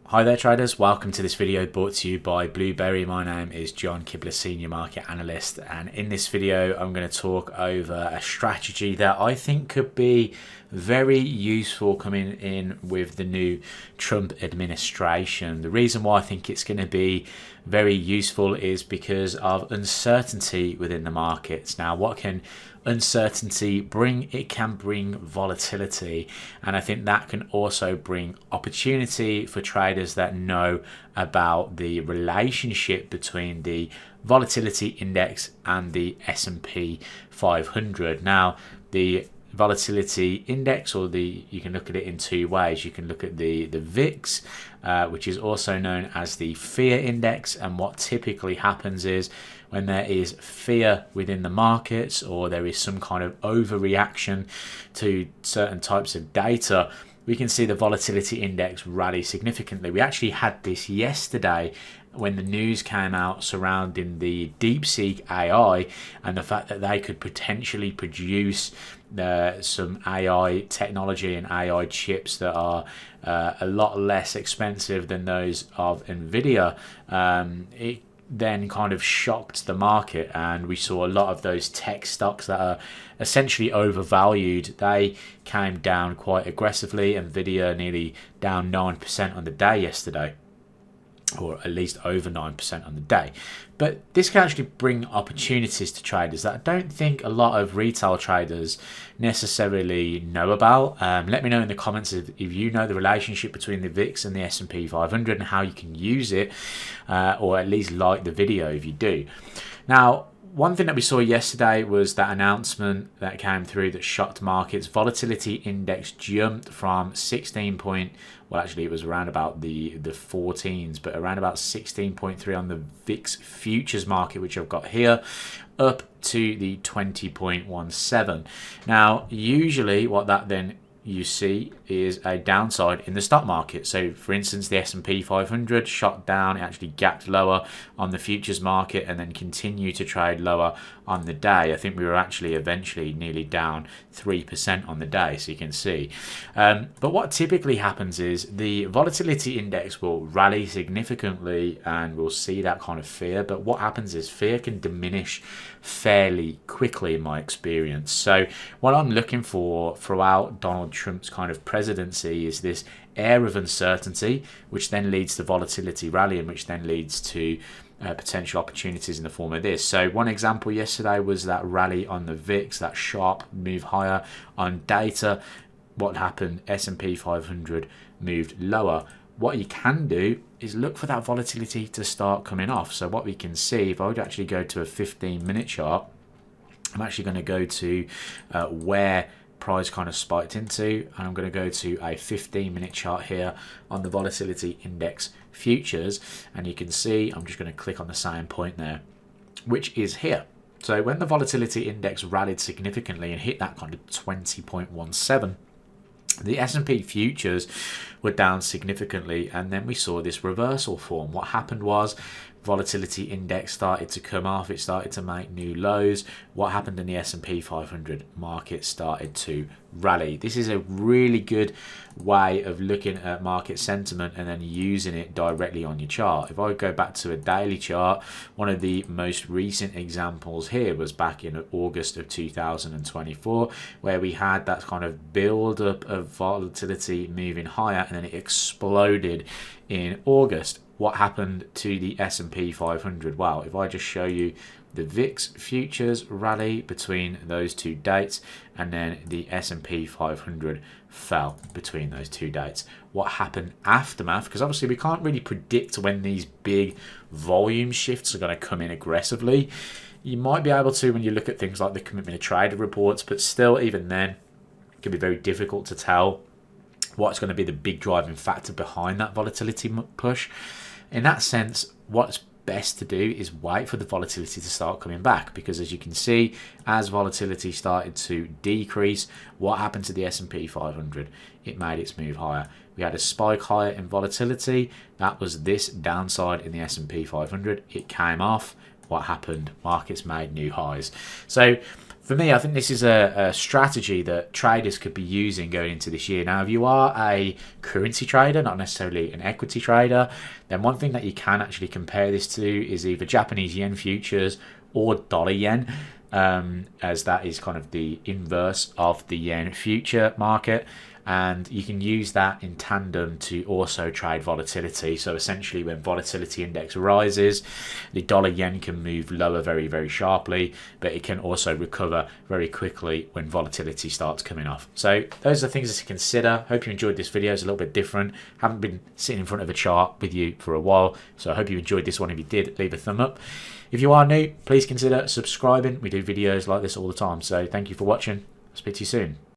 Hi there traders, welcome to this video brought to you by 𝖢𝖣yiy. My name is John Kibler, Senior Market Analyst, and in this video I'm going to talk over a strategy that I think could be very useful coming in with the new Trump administration. The reason why I think it's going to be very useful is because of uncertainty within the markets. Now, what can uncertainty bring? It can bring volatility, and I think that can also bring opportunity for traders that know about the relationship between the volatility index and the S&P 500. Now, the volatility index, or you can look at it in two ways. You can look at the VIX, which is also known as the fear index, and what typically happens is when there is fear within the markets, or there is some kind of overreaction to certain types of data, we can see the volatility index rally significantly. We actually had this yesterday when the news came out surrounding the DeepSeek AI and the fact that they could potentially produce some AI technology and AI chips that are a lot less expensive than those of NVIDIA. It then kind of shocked the market, and we saw a lot of those tech stocks that are essentially overvalued. They came down quite aggressively. NVIDIA nearly down 9% on the day yesterday, or at least over 9% on the day. But this can actually bring opportunities to traders that I don't think a lot of retail traders necessarily know about. Let me know in the comments if you know the relationship between the VIX and the S&P 500 and how you can use it, or at least like the video if you do. Now, one thing that we saw yesterday was that announcement that came through that shocked markets. Volatility index jumped from 16 well, actually it was around about the 14s, but around about 16.3 on the VIX futures market, which I've got here, up to the 20.17. Now, usually what that then you see is a downside in the stock market. So for instance, the S&P 500 shot down, it actually gapped lower on the futures market and then continued to trade lower on the day. I think we were actually eventually nearly down 3% on the day, so you can see. But what typically happens is the volatility index will rally significantly and we'll see that kind of fear. But what happens is fear can diminish fairly quickly in my experience. So what I'm looking for throughout Donald Trump's kind of presidency is this air of uncertainty, which then leads to volatility rally, and which then leads to potential opportunities in the form of this. So one example yesterday was that rally on the VIX, that sharp move higher on data. What happened? S&P 500 moved lower. What you can do is look for that volatility to start coming off. So what we can see, if I would actually go to a 15-minute chart, I'm actually going to go to where price kind of spiked into, and I'm going to go to a 15-minute chart here on the volatility index futures, and you can see I'm just going to click on the same point there, which is here. So when the volatility index rallied significantly and hit that kind of 20.17, the S&P futures were down significantly, and then we saw this reversal form. What happened was volatility index started to come off, it started to make new lows. What happened in the S&P 500 market started to rally. This is a really good way of looking at market sentiment and then using it directly on your chart. If I go back to a daily chart, one of the most recent examples here was back in August of 2024, where we had that kind of build up of volatility moving higher, and then it exploded in August. What happened to the S&P 500? Well, if I just show you the VIX futures rally between those two dates, and then the S&P 500 fell between those two dates. What happened aftermath? Because obviously we can't really predict when these big volume shifts are going to come in aggressively. You might be able to when you look at things like the commitment of trader reports, but still, even then, it can be very difficult to tell what's going to be the big driving factor behind that volatility push. In that sense, what's best to do is wait for the volatility to start coming back, because as you can see, as volatility started to decrease, what happened to the S&P 500? It made its move higher. We had a spike higher in volatility. That was this downside in the S&P 500. It came off. What happened? Markets made new highs. So For me, I think this is a strategy that traders could be using going into this year. Now, if you are a currency trader, not necessarily an equity trader, then one thing that you can actually compare this to is either Japanese yen futures or dollar yen, as that is kind of the inverse of the yen future market. And you can use that in tandem to also trade volatility. So essentially, when volatility index rises, the dollar yen can move lower very, very sharply, but it can also recover very quickly when volatility starts coming off. So those are things to consider. Hope you enjoyed this video. It's a little bit different. Haven't been sitting in front of a chart with you for a while, so I hope you enjoyed this one. If you did, leave a thumb up. If you are new, please consider subscribing. We do videos like this all the time. So thank you for watching. I'll speak to you soon.